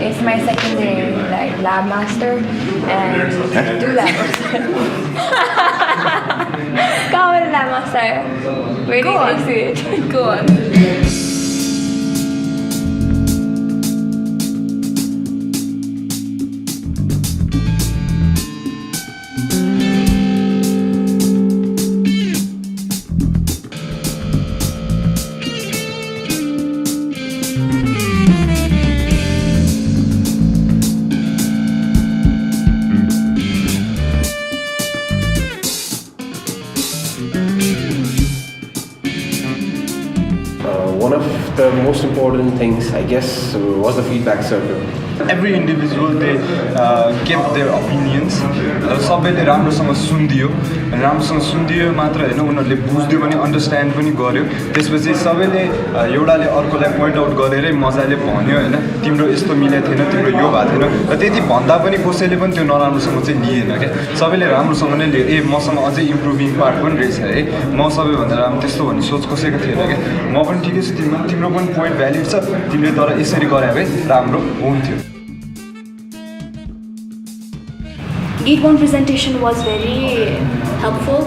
It's my second day, like LabMaster, and do LabMaster. Come on, LabMaster. Where do you see it? Go on. One of the most important things, I guess, was the feedback circle. Every individual, they kept their opinions. सबैले राम्रोसँग सुनिदियो मात्र हैन, उनीहरूले बुझ्दियो पनि understand पनि गर्यो। त्यसपछि सबैले एउटाले अर्कोलाई पोइन्ट आउट गरेरै मजाले भन्यो हैन, तिम्रो यस्तो मिलेको थिएन, तिम्रो यो भएको थिएन, र त्यति भन्दा पनि कसैले पनि त्यो नराम्रोसँग चाहिँ लिएन के। सबैले राम्रोसँग नै लियो, ए मसँग अझै इम्प्रुभिङ पार्ट पनि रहेछ है, म सबैभन्दा राम्रो त्यस्तो भन्ने सोच कसैको थिएन के। म पनि ठिकै छु, तिम्रो पनि पोइन्ट भ्यालिड छ, तिमीले तर यसरी गरे भए राम्रो हुन्थ्यो। Gate 1 presentation was very helpful.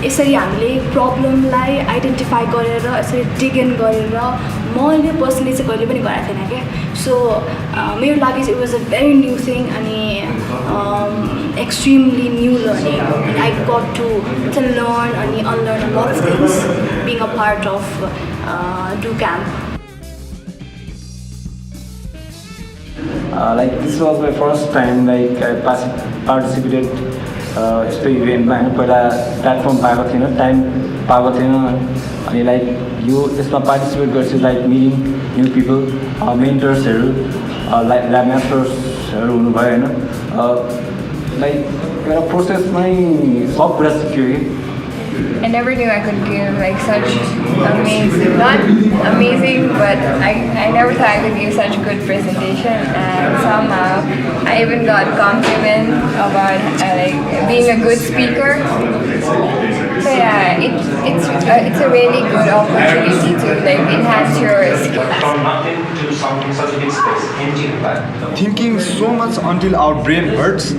यसरी हामीले प्रब्लमलाई आइडेन्टिफाई गरेर यसरी डिग इन गरेर मैले पर्सनली चाहिँ कहिले पनि गरेको थिएन क्या। सो मेरो लागि चाहिँ it was a very new thing अनि extremely new learning. I got to learn अनि unlearn a lot of things being a part of DoCamp. Like this was my first time like I participated यस्तो इभेन्टमा होइन। पहिला platform पाएको थिएन, time पाएको थिएन अनि लाइक यो यसमा पार्टिसिपेट गर्छु लाइक मिटिङ न्यू पिपल, मेन्टर्सहरू, लाइक ल्याबमास्टर्सहरू हुनुभयो होइन। लाइक एउटा प्रोसेसमै सब कुरा सिक्यो कि। I never knew I could give like such amazing, not amazing, but I never thought I could give such good presentation, and somehow I even got compliment about like being a good speaker. So yeah, it's a really good opportunity to like enhance your skills. Thinking so much until our brain hurts.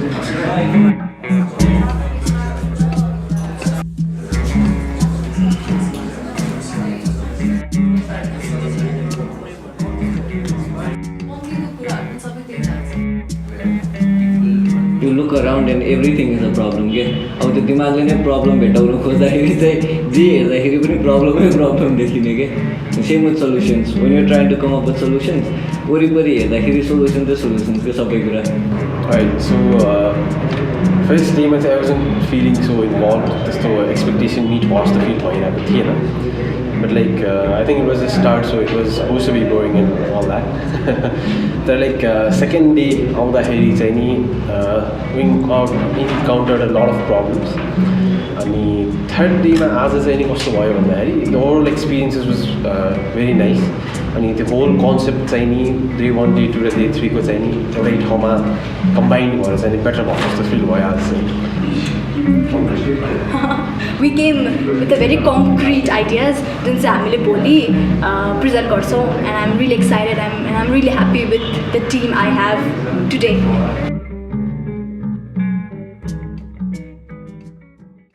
You look around and everything is a problem के। अब त्यो दिमागले नै problem भेटाउनु खोज्दाखेरि चाहिँ जे हेर्दाखेरि पनि problem देखिने के। Same with solutions, when you're trying to come up with solutions, वरिपरि हेर्दाखेरि solutions के सबै कुरा। Right, so first day I wasn't feeling so involved. त्यस्तो expectation meet watch the field भइरहेको थिएन। But like I think it was a start, so it was supposed to be boring and all that. Then like second day आउँदाखेरि चाहिँ नि we encountered a lot of problems. अनि third day मा आज चाहिँ नि कस्तो भयो भन्दाखेरि the overall experiences was very nice. अनि त्यो whole concept चाहिँ नि day 1, day 2 र day 3 को चाहिँ नि एउटै ठाउँमा combine भएर चाहिँ नि better भएको जस्तो feel भयो आज चाहिँ। We came with a very concrete ideas जुन चाहिँ हामीले भोलि present गर्छौँ, and I'm really excited and I'm really happy with the team I have today.